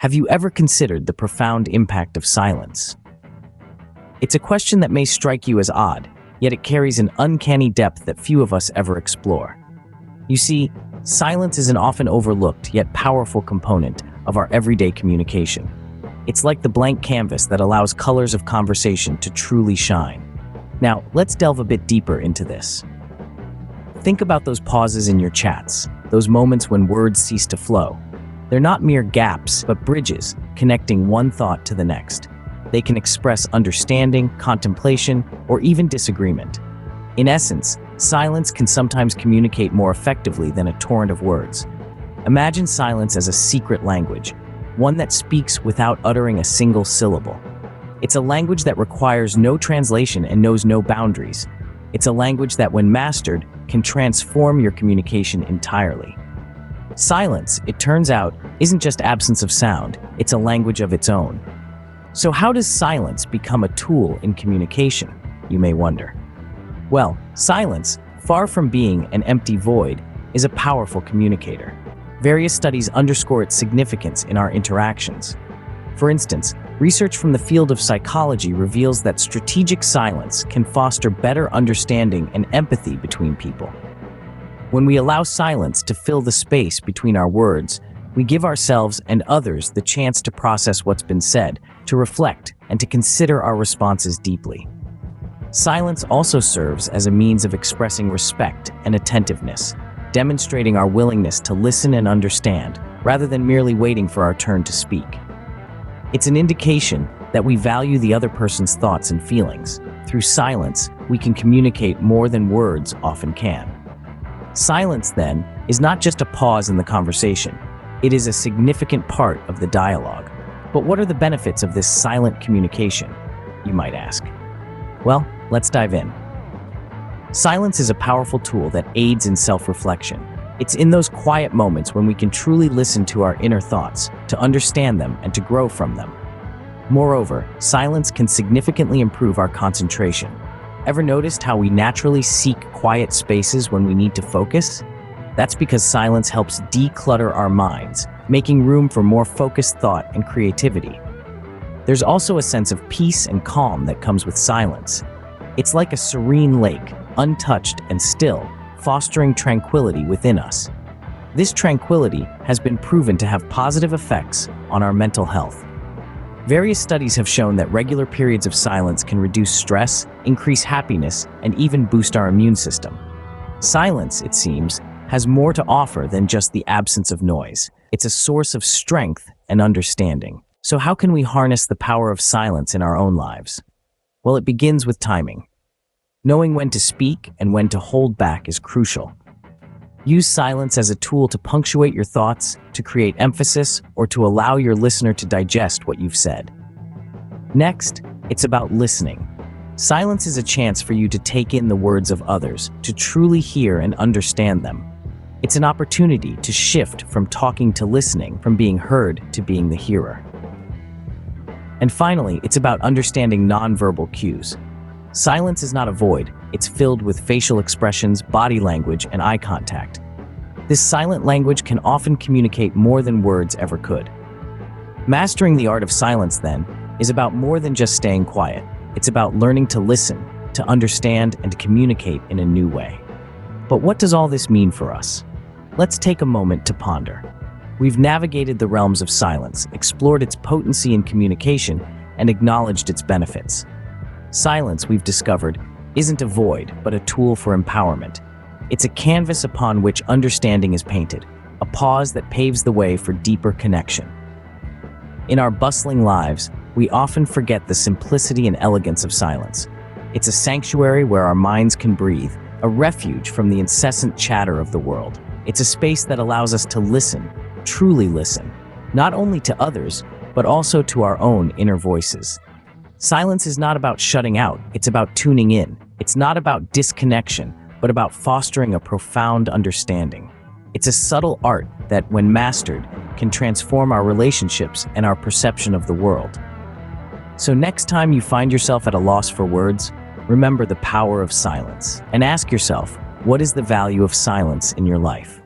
Have you ever considered the profound impact of silence? It's a question that may strike you as odd, yet it carries an uncanny depth that few of us ever explore. You see, silence is an often overlooked yet powerful component of our everyday communication. It's like the blank canvas that allows colors of conversation to truly shine. Now, let's delve a bit deeper into this. Think about those pauses in your chats, those moments when words cease to flow. They're not mere gaps, but bridges connecting one thought to the next. They can express understanding, contemplation, or even disagreement. In essence, silence can sometimes communicate more effectively than a torrent of words. Imagine silence as a secret language, one that speaks without uttering a single syllable. It's a language that requires no translation and knows no boundaries. It's a language that, when mastered, can transform your communication entirely. Silence, it turns out, isn't just absence of sound, it's a language of its own. So how does silence become a tool in communication, you may wonder? Well, silence, far from being an empty void, is a powerful communicator. Various studies underscore its significance in our interactions. For instance, research from the field of psychology reveals that strategic silence can foster better understanding and empathy between people. When we allow silence to fill the space between our words, we give ourselves and others the chance to process what's been said, to reflect, and to consider our responses deeply. Silence also serves as a means of expressing respect and attentiveness, demonstrating our willingness to listen and understand, rather than merely waiting for our turn to speak. It's an indication that we value the other person's thoughts and feelings. Through silence, we can communicate more than words often can. Silence, then, is not just a pause in the conversation. It is a significant part of the dialogue. But what are the benefits of this silent communication, you might ask? Well, let's dive in. Silence is a powerful tool that aids in self-reflection. It's in those quiet moments when we can truly listen to our inner thoughts, to understand them, and to grow from them. Moreover, silence can significantly improve our concentration. Ever noticed how we naturally seek quiet spaces when we need to focus? That's because silence helps declutter our minds, making room for more focused thought and creativity. There's also a sense of peace and calm that comes with silence. It's like a serene lake, untouched and still, fostering tranquility within us. This tranquility has been proven to have positive effects on our mental health. Various studies have shown that regular periods of silence can reduce stress, increase happiness, and even boost our immune system. Silence, it seems, has more to offer than just the absence of noise. It's a source of strength and understanding. So how can we harness the power of silence in our own lives? Well, it begins with timing. Knowing when to speak and when to hold back is crucial. Use silence as a tool to punctuate your thoughts, to create emphasis, or to allow your listener to digest what you've said. Next, it's about listening. Silence is a chance for you to take in the words of others, to truly hear and understand them. It's an opportunity to shift from talking to listening, from being heard to being the hearer. And finally, it's about understanding nonverbal cues. Silence is not a void, it's filled with facial expressions, body language, and eye contact. This silent language can often communicate more than words ever could. Mastering the art of silence, then, is about more than just staying quiet. It's about learning to listen, to understand, and to communicate in a new way. But what does all this mean for us? Let's take a moment to ponder. We've navigated the realms of silence, explored its potency in communication, and acknowledged its benefits. Silence, we've discovered, isn't a void, but a tool for empowerment. It's a canvas upon which understanding is painted, a pause that paves the way for deeper connection. In our bustling lives, we often forget the simplicity and elegance of silence. It's a sanctuary where our minds can breathe, a refuge from the incessant chatter of the world. It's a space that allows us to listen, truly listen, not only to others, but also to our own inner voices. Silence is not about shutting out, it's about tuning in. It's not about disconnection, but about fostering a profound understanding. It's a subtle art that, when mastered, can transform our relationships and our perception of the world. So next time you find yourself at a loss for words, remember the power of silence and ask yourself, what is the value of silence in your life?